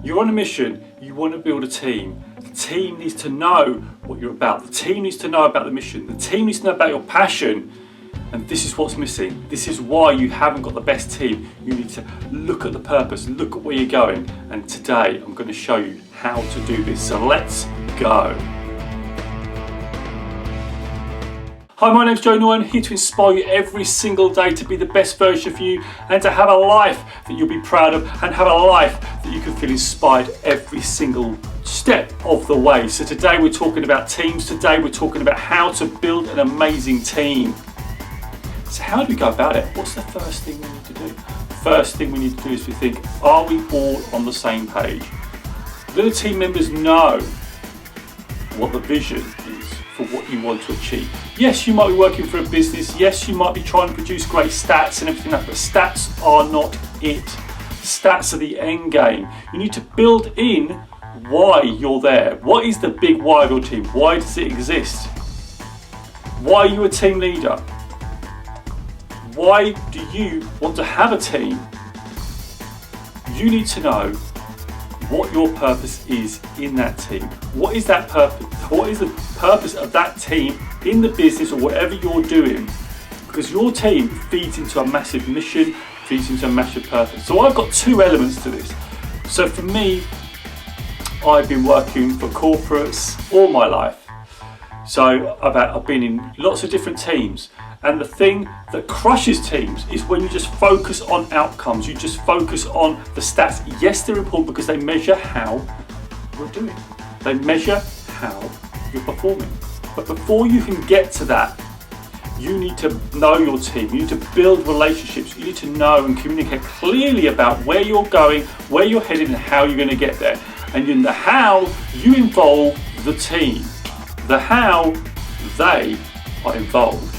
You're on a mission, you want to build a team. The team needs to know what you're about. The team needs to know about the mission. The team needs to know about your passion. And this is what's missing. This is why you haven't got the best team. You need to look at the purpose, look at where you're going. And today I'm going to show you how to do this. So let's go. Hi, my name's Joe Noya. I'm here to inspire you every single day to be the best version of you and to have a life that you'll be proud of and have a life that you can feel inspired every single step of the way. So today we're talking about teams. Today we're talking about how to build an amazing team. So how do we go about it? What's the first thing we need to do? First thing we need to do is we think, are we all on the same page? Do the team members know what the vision is for what you want to achieve? Yes, you might be working for a business. Yes, you might be trying to produce great stats and everything like that, but stats are not it. Stats are the end game. You need to build in why you're there. What is the big why of your team? Why does it exist? Why are you a team leader? Why do you want to have a team? You need to know what your purpose is in that team. What is that purpose? What is the purpose of that team in the business or whatever you're doing? Because your team feeds into a massive mission, feeds into a massive purpose. So I've got two elements to this. So for me, I've been working for corporates all my life. So I've been in lots of different teams. And the thing that crushes teams is when you just focus on outcomes. You just focus on the stats. Yes, they're important because they measure how you're doing. They measure how you're performing. But before you can get to that, you need to know your team. You need to build relationships. You need to know and communicate clearly about where you're going, where you're headed, and how you're going to get there. And in the how, you involve the team. The how, they are involved.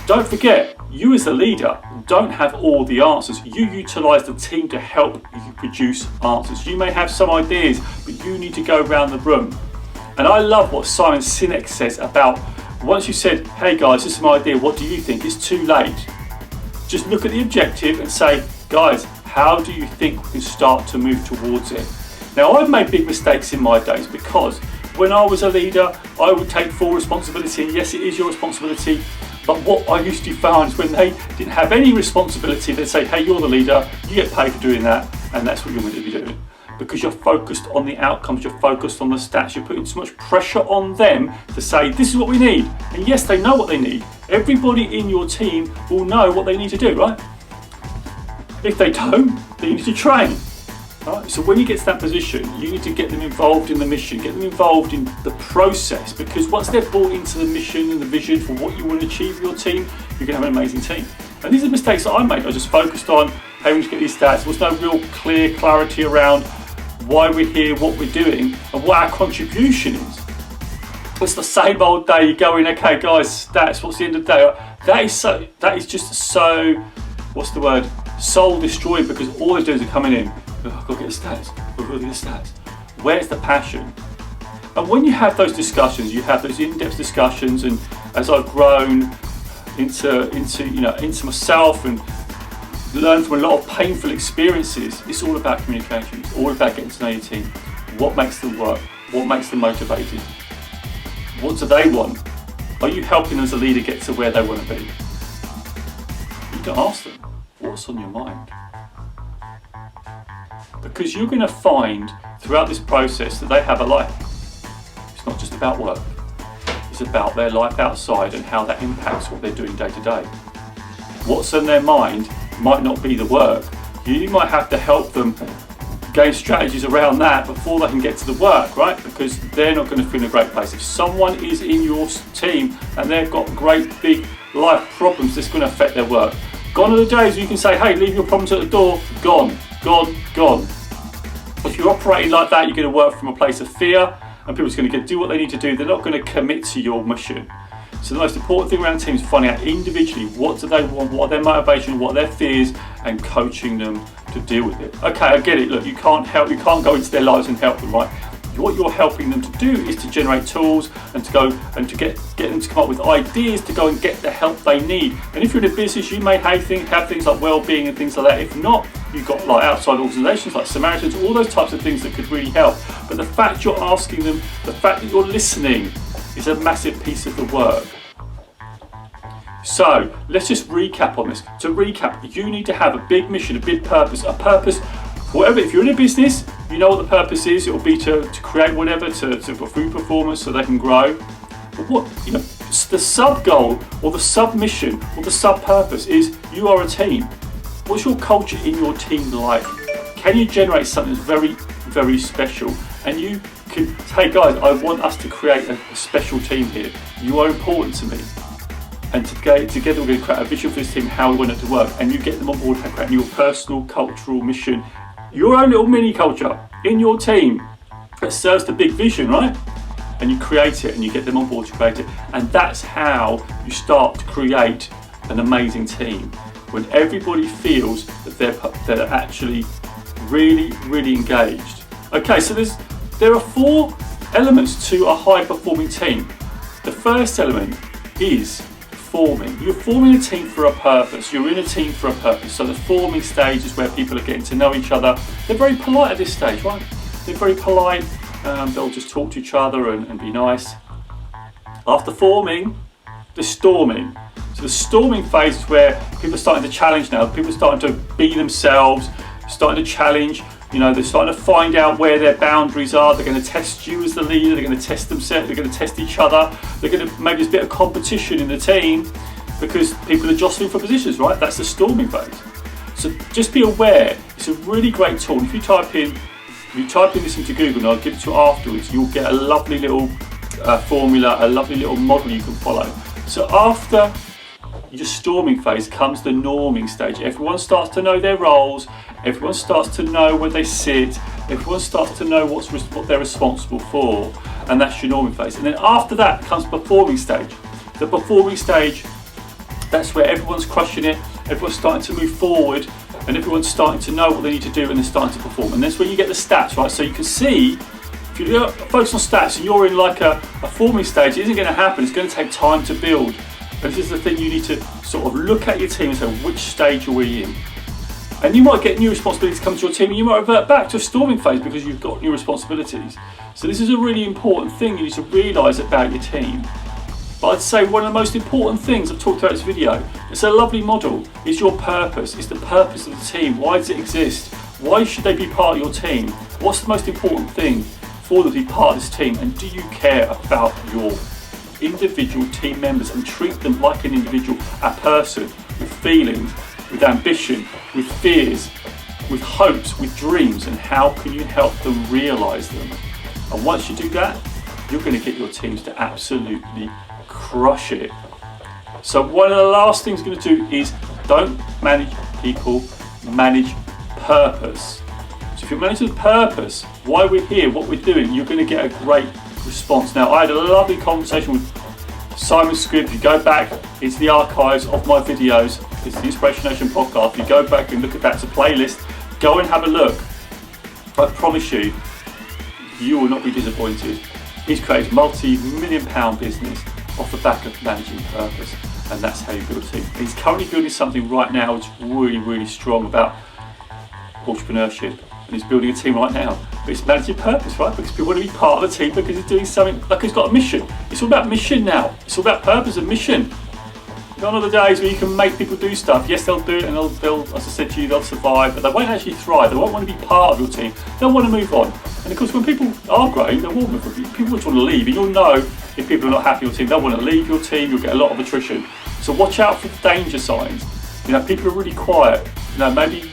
Don't forget, you as a leader don't have all the answers. You utilize the team to help you produce answers. You may have some ideas, but you need to go around the room. And I love what Simon Sinek says about once you said, hey guys, this is my idea, what do you think? It's too late. Just look at the objective and say, guys, how do you think we can start to move towards it? Now, I've made big mistakes in my days because when I was a leader, I would take full responsibility. And yes, it is your responsibility. But what I used to find is when they didn't have any responsibility, they'd say, hey, you're the leader, you get paid for doing that, and that's what you're meant to be doing. Because you're focused on the outcomes, you're focused on the stats, you're putting so much pressure on them to say, this is what we need. And yes, they know what they need. Everybody in your team will know what they need to do, right? If they don't, then you need to train. Right? So when you get to that position, you need to get them involved in the mission, get them involved in the process, because once they're bought into the mission and the vision for what you want to achieve with your team, you're going to have an amazing team. And these are mistakes that I made. I just focused on, hey, we need to get these stats. There was no real clear clarity around why we're here, what we're doing, and what our contribution is. It's the same old day. You're going, okay, guys, stats. What's the end of the day? That is just so, what's the word? Soul destroyed, because all they're doing is coming in. I've got to get the stats. I've got to get the stats. Where's the passion? And when you have those discussions, you have those in-depth discussions. And as I've grown into myself and learned from a lot of painful experiences, it's all about communication. It's all about getting to know your team. What makes them work? What makes them motivated? What do they want? Are you helping them as a leader get to where they want to be? You can ask them, what's on your mind? Because you're going to find throughout this process that they have a life. It's not just about work. It's about their life outside and how that impacts what they're doing day to day. What's on their mind might not be the work. You might have to help them gain strategies around that before they can get to the work, right? Because they're not going to feel in a great place. If someone is in your team and they've got great big life problems, that's going to affect their work. Gone are the days where you can say, hey, leave your problems at the door. Gone. If you're operating like that, you're going to work from a place of fear, and people are going to do what they need to do. They're not going to commit to your mission. So the most important thing around teams is finding out individually what do they want, what are their motivations, what are their fears, and coaching them to deal with it. Okay, I get it. Look, you can't go into their lives and help them, right? What you're helping them to do is to generate tools and to go and to get them to come up with ideas to go and get the help they need. And if you're in a business, you may have things like well-being and things like that. If not, you've got like outside organisations like Samaritans, all those types of things that could really help. But the fact you're asking them, the fact that you're listening is a massive piece of the work. So let's just recap on this. To recap, you need to have a big mission, a big purpose, whatever. If you're in a business, you know what the purpose is. It will be to create whatever, to improve performance so they can grow. But the sub goal or the sub mission or the sub purpose is you are a team. What's your culture in your team like? Can you generate something that's very, very special? And you can, hey guys, I want us to create a special team here. You are important to me. And together we're going to create a vision for this team, how we want it to work. And you get them on board and create your personal cultural mission, your own little mini culture in your team that serves the big vision, right? And you create it and you get them on board to create it. And that's how you start to create an amazing team. When everybody feels that they're actually really, really engaged. Okay, so there are 4 elements to a high performing team. The first element is forming. You're forming a team for a purpose. You're in a team for a purpose. So the forming stage is where people are getting to know each other. They're very polite at this stage, right? They're very polite. They'll just talk to each other and be nice. After forming, the storming. So the storming phase is where people are starting to challenge now. People are starting to be themselves, starting to challenge. They're starting to find out where their boundaries are. They're going to test you as the leader. They're going to test themselves. They're going to test each other. They're going to maybe there's a bit of competition in the team because people are jostling for positions, right? That's the storming phase. So just be aware. It's a really great tool. If you type in this into Google, and I'll give it to you afterwards, you'll get a lovely little formula, a lovely little model you can follow. So after your storming phase comes the norming stage. Everyone starts to know their roles. Everyone starts to know where they sit. Everyone starts to know what they're responsible for, and that's your norming phase. And then after that comes performing stage. The performing stage, that's where everyone's crushing it. Everyone's starting to move forward, and everyone's starting to know what they need to do, and they're starting to perform. And that's where you get the stats, right? So you can see, if you focus on stats and you're in like a forming stage, it isn't going to happen. It's going to take time to build. But this is the thing, you need to sort of look at your team and say, which stage are we in? And you might get new responsibilities come to your team, and you might revert back to a storming phase because you've got new responsibilities. So this is a really important thing you need to realise about your team. But I'd say one of the most important things I've talked about in this video, it's a lovely model, is your purpose. It's the purpose of the team. Why does it exist? Why should they be part of your team? What's the most important thing for them to be part of this team? And do you care about your individual team members and treat them like an individual, a person with feelings, with ambition, with fears, with hopes, with dreams, and how can you help them realise them? And once you do that, you're going to get your teams to absolutely crush it. So one of the last things you're going to do is don't manage people, manage purpose. So if you're managing purpose, why we're here, what we're doing, you're going to get a great response. Now, I had a lovely conversation with Simon Scribb. If you go back into the archives of my videos, it's the InspirationNation podcast. If you go back and look at that, it's a playlist. Go and have a look. I promise you, you will not be disappointed. He's created a multi-million-pound business off the back of managing purpose, and that's how you build a team. And he's currently building something right now which is really, really strong about entrepreneurship. And he's building a team right now. But it's managing purpose, right? Because people want to be part of the team because he's doing something, like he's got a mission. It's all about mission now. It's all about purpose and mission. Gone are the days where you can make people do stuff. Yes, they'll do it and they'll, as I said to you, they'll survive, but they won't actually thrive. They won't want to be part of your team. They'll want to move on. And of course, when people are growing, they will move on. People want to leave, and you'll know if people are not happy with your team. They'll want to leave your team. You'll get a lot of attrition. So watch out for the danger signs. People are really quiet. Maybe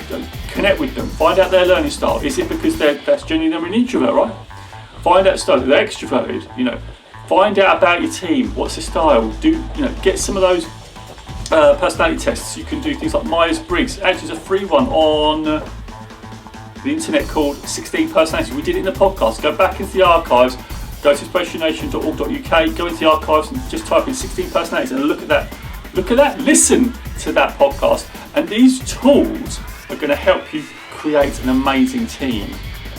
connect with them. Find out their learning style. Is it because that's genuinely they're an introvert, right? Find out style. They're extroverted. Find out about your team. What's the style? Get some of those personality tests. You can do things like Myers-Briggs. Actually, there's a free one on the internet called 16 Personalities. We did it in the podcast. Go back into the archives. Go to InspirationNation.org.uk. Go into the archives and just type in 16 Personalities and look at that. Look at that. Listen to that podcast. And these tools are going to help you create an amazing team.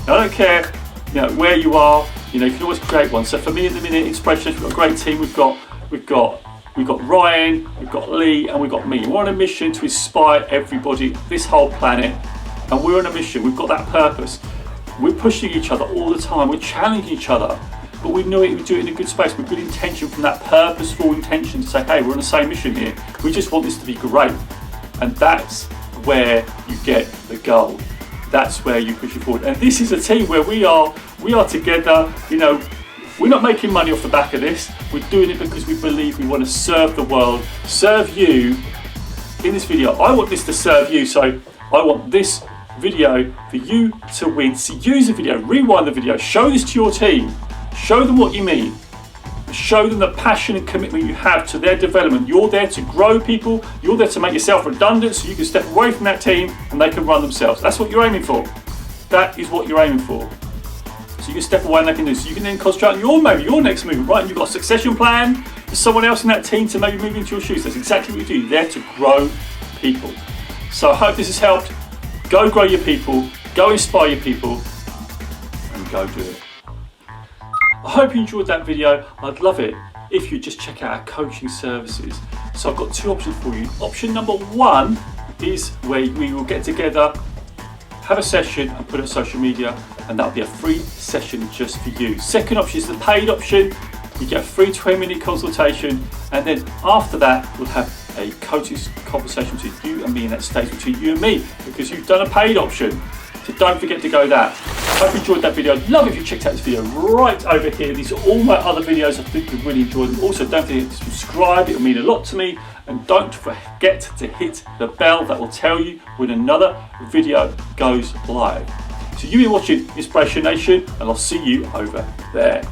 Now, I don't care where you are, you can always create one. So for me at the minute, InspirationNation, we've got a great team. We've got Ryan, we've got Lee, and we've got me. We're on a mission to inspire everybody, this whole planet, and we're on a mission. We've got that purpose. We're pushing each other all the time. We're challenging each other, but we know it. We do it in a good space, with good intention, from that purposeful intention to say, hey, we're on the same mission here. We just want this to be great, and that's where you get the gold. That's where you push it forward. And this is a team where we are together. We're not making money off the back of this. We're doing it because we believe we want to serve the world, serve you. In this video, I want this to serve you. So I want this video for you to win. So use the video, rewind the video, show this to your team, show them what you mean, show them the passion and commitment you have to their development. You're there to grow people, you're there to make yourself redundant so you can step away from that team and they can run themselves. That's what you're aiming for. That is what you're aiming for. So you can step away and they can do. So you can then concentrate on your next move, right? And you've got a succession plan for someone else in that team to maybe move into your shoes. That's exactly what you do. You're there to grow people. So I hope this has helped. Go grow your people, go inspire your people, and go do it. I hope you enjoyed that video. I'd love it if you just check out our coaching services. So I've got two options for you. Option number one is where we will get together, have a session and put it on social media, and that'll be a free session just for you. Second option is the paid option. You get a free 20-minute consultation, and then after that we'll have a coaching conversation between you and me, and that stays between you and me because you've done a paid option. So don't forget to go that. Hope you enjoyed that video. I'd love if you checked out this video right over here. These are all my other videos. I think you'll really enjoy them. Also, don't forget to subscribe. It'll mean a lot to me. And don't forget to hit the bell. That will tell you when another video goes live. So you've been watching Inspiration Nation, and I'll see you over there.